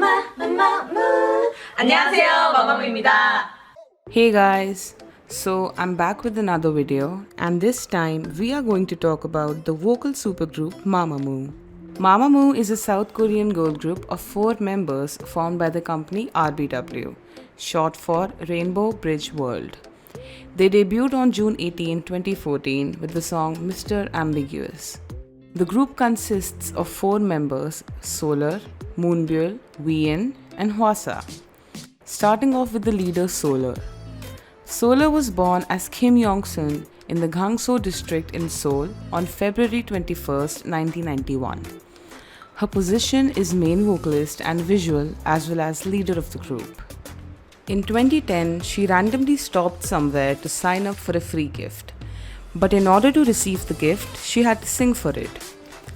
MAMAMOO. 안녕하세요, 마마무입니다. Hey guys, so I'm back with another video, and this time we are going to talk about the vocal supergroup MAMAMOO. MAMAMOO is a South Korean girl group of 4 members formed by the company RBW, short for Rainbow Bridge World. They debuted on June 18, 2014 with the song Mr. Ambiguous. The group consists of 4 members: Solar, Moonbyul, Wheein, and Hwasa. Starting off with the leader Solar. Solar was born as Kim Yong-sun in the Gangso district in Seoul on February 21, 1991. Her position is main vocalist and visual as well as leader of the group. In 2010, she randomly stopped somewhere to sign up for a free gift. But in order to receive the gift, she had to sing for it.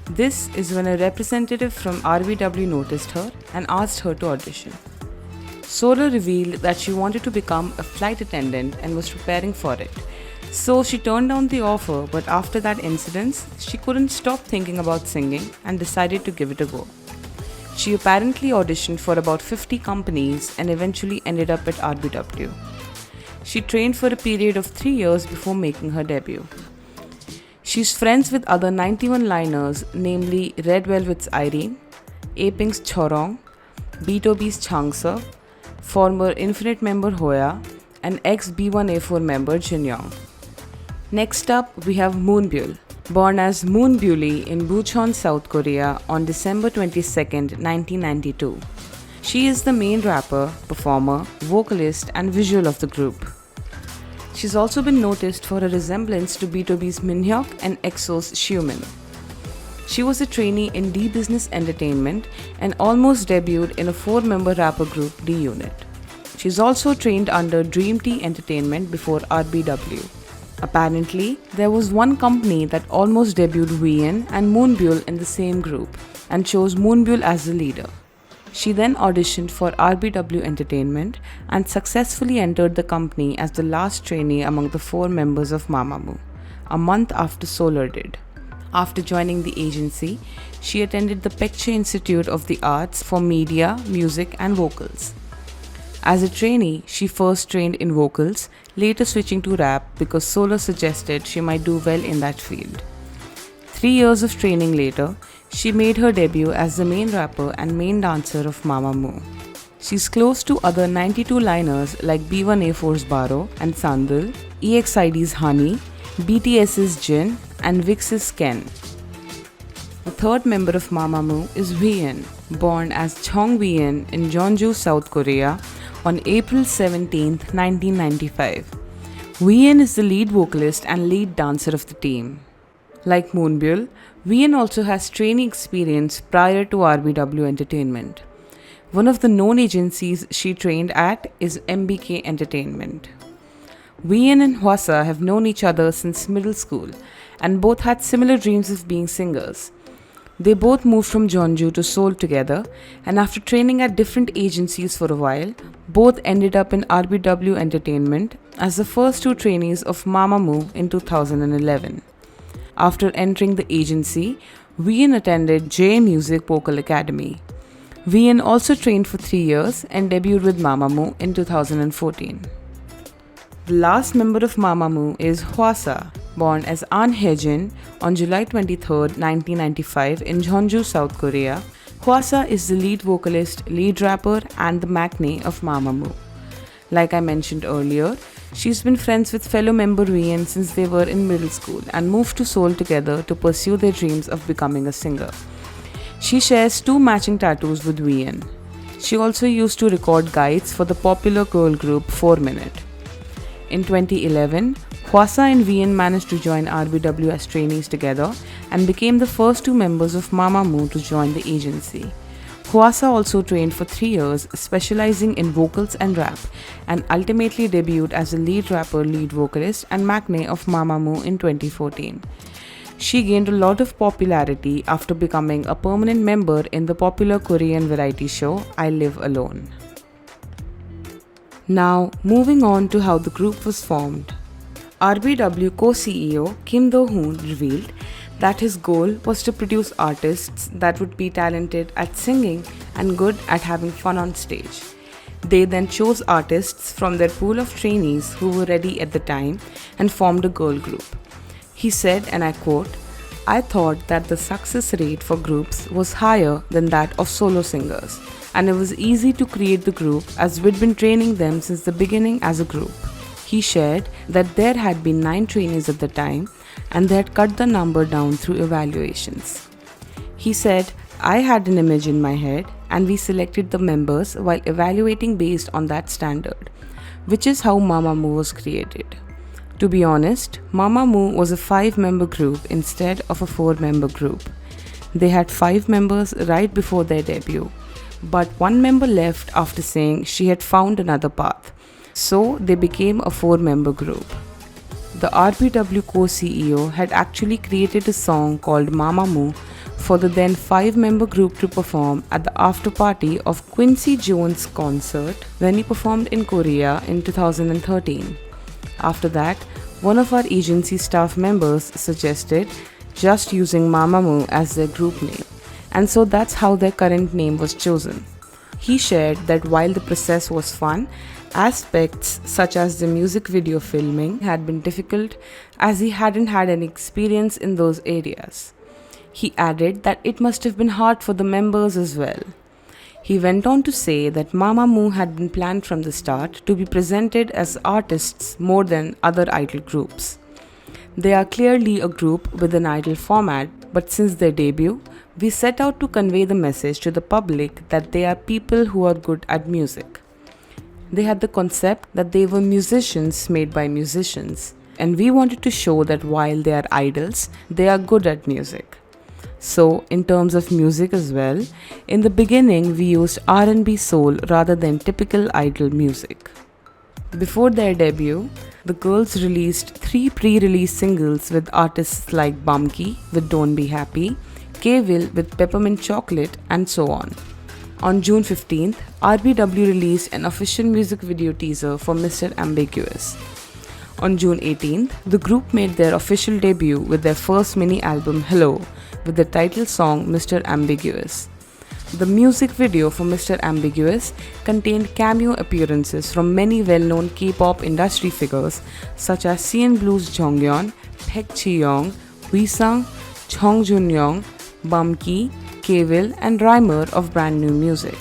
This is when a representative from RBW noticed her and asked her to audition. Solar revealed that she wanted to become a flight attendant and was preparing for it. So she turned down the offer, but after that incident, she couldn't stop thinking about singing and decided to give it a go. She apparently auditioned for about 50 companies and eventually ended up at RBW. She trained for a period of 3 years before making her debut. She's friends with other 91 liners, namely Red Velvet's Irene, A-Pink's Chorong, B2B's Changse, former Infinite member Hoya, and ex-B1A4 member Jinyoung. Next up, we have Moonbyul, born as Moonbyuli in Bucheon, South Korea on December 22, 1992. She is the main rapper, performer, vocalist, and visual of the group. She's also been noticed for her resemblance to B2B's Minhyuk and EXO's Xiumin. She was a trainee in D Business Entertainment and almost debuted in a 4-member rapper group D Unit. She's also trained under Dream Tea Entertainment before RBW. Apparently, there was one company that almost debuted Wheein and Moonbyul in the same group and chose Moonbyul as the leader. She then auditioned for RBW Entertainment and successfully entered the company as the last trainee among the 4 members of MAMAMOO, a month after Solar did. After joining the agency, she attended the Pekche Institute of the Arts for Media, Music and Vocals. As a trainee, she first trained in vocals, later switching to rap because Solar suggested she might do well in that field. 3 years of training later, she made her debut as the main rapper and main dancer of MAMAMOO. She's close to other 92 liners like B1A4's Baro and Sandal, EXID's Honey, BTS's Jin, and VIX's Ken. The third member of MAMAMOO is Wheein, born as Chong Wheein in Jeonju, South Korea on April 17, 1995. Wheein is the lead vocalist and lead dancer of the team. Like Moonbyul, Wheein also has training experience prior to RBW Entertainment. One of the known agencies she trained at is MBK Entertainment. Wheein and Hwasa have known each other since middle school and both had similar dreams of being singers. They both moved from Jeonju to Seoul together, and after training at different agencies for a while, both ended up in RBW Entertainment as the first 2 trainees of MAMAMOO in 2011. After entering the agency, Wheein attended J Music Vocal Academy. Wheein also trained for 3 years and debuted with MAMAMOO in 2014. The last member of MAMAMOO is Hwasa, born as An Haejin on July 23, 1995 in Jeonju, South Korea. Hwasa is the lead vocalist, lead rapper, and the maknae of MAMAMOO. Like I mentioned earlier, she's been friends with fellow member Wheein since they were in middle school and moved to Seoul together to pursue their dreams of becoming a singer. She shares 2 matching tattoos with Wheein. She also used to record guides for the popular girl group 4 Minute. In 2011, Hwasa and Wheein managed to join RBW as trainees together and became the first 2 members of MAMAMOO to join the agency. Hwasa also trained for 3 years, specializing in vocals and rap, and ultimately debuted as a lead rapper, lead vocalist, and maknae of MAMAMOO in 2014. She gained a lot of popularity after becoming a permanent member in the popular Korean variety show I Live Alone. Now, moving on to how the group was formed. RBW co-CEO Kim Do-hoon revealed that his goal was to produce artists that would be talented at singing and good at having fun on stage. They then chose artists from their pool of trainees who were ready at the time and formed a girl group. He said, and I quote, "I thought that the success rate for groups was higher than that of solo singers, and it was easy to create the group as we'd been training them since the beginning as a group." He shared that there had been 9 trainees at the time and they had cut the number down through evaluations. He said, "I had an image in my head and we selected the members while evaluating based on that standard, which is how MAMAMOO was created." To be honest, MAMAMOO was a 5-member group instead of a 4-member group. They had 5 members right before their debut, but one member left after saying she had found another path. So they became a 4-member group. The RBW co-CEO had actually created a song called MAMAMOO for the then 5-member group to perform at the after party of Quincy Jones' concert when he performed in Korea in 2013. After that, one of our agency staff members suggested just using MAMAMOO as their group name, and so that's how their current name was chosen. He shared that while the process was fun, aspects such as the music video filming had been difficult as he hadn't had any experience in those areas. He added that it must have been hard for the members as well. He went on to say that MAMAMOO had been planned from the start to be presented as artists more than other idol groups. They are clearly a group with an idol format, but since their debut, we set out to convey the message to the public that they are people who are good at music. They had the concept that they were musicians made by musicians, and we wanted to show that while they are idols, they are good at music. So, in terms of music as well, in the beginning we used R&B soul rather than typical idol music. Before their debut, the girls released 3 pre-release singles with artists like Bumkey with Don't Be Happy, K-Will with Peppermint Chocolate, and so on. On June 15th, RBW released an official music video teaser for Mr. Ambiguous. On June 18th, the group made their official debut with their first mini album Hello, with the title song Mr. Ambiguous. The music video for Mr. Ambiguous contained cameo appearances from many well-known K-pop industry figures such as CN Blues Jonghyun, Baek Ji-young, Wisung, Chong Jun-young, Bumkey, K-Will, and Rhymer of Brand New Music.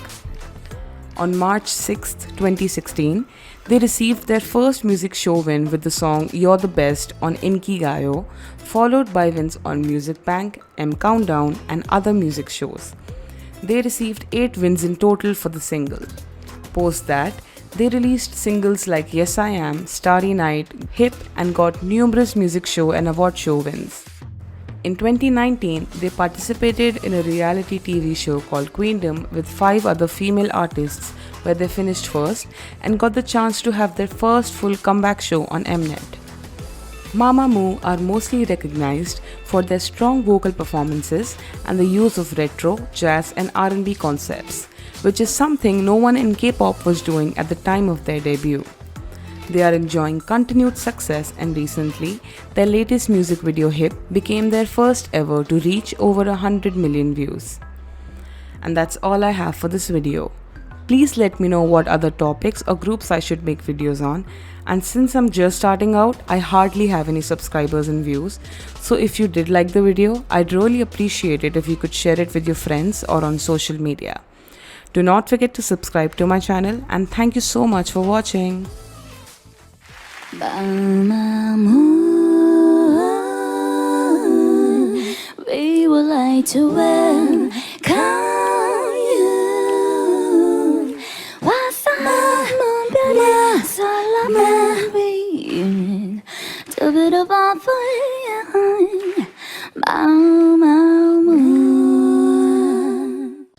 On March 6, 2016, they received their first music show win with the song You're the Best on Inkigayo, followed by wins on Music Bank, M Countdown, and other music shows. They received 8 wins in total for the single. Post that, they released singles like Yes I Am, Starry Night, Hip, and got numerous music show and award show wins. In 2019, they participated in a reality TV show called Queendom with 5 other female artists where they finished first and got the chance to have their first full comeback show on Mnet. MAMAMOO are mostly recognized for their strong vocal performances and the use of retro, jazz, and R&B concepts, which is something no one in K-pop was doing at the time of their debut. They are enjoying continued success, and recently, their latest music video Hip became their first ever to reach over 100 million views. And that's all I have for this video. Please let me know what other topics or groups I should make videos on, and since I'm just starting out, I hardly have any subscribers and views, so if you did like the video, I'd really appreciate it if you could share it with your friends or on social media. Do not forget to subscribe to my channel, and thank you so much for watching. MAMAMOO, we would like to welcome you. 와사마마별이야 살라마비 두비로바보야 마음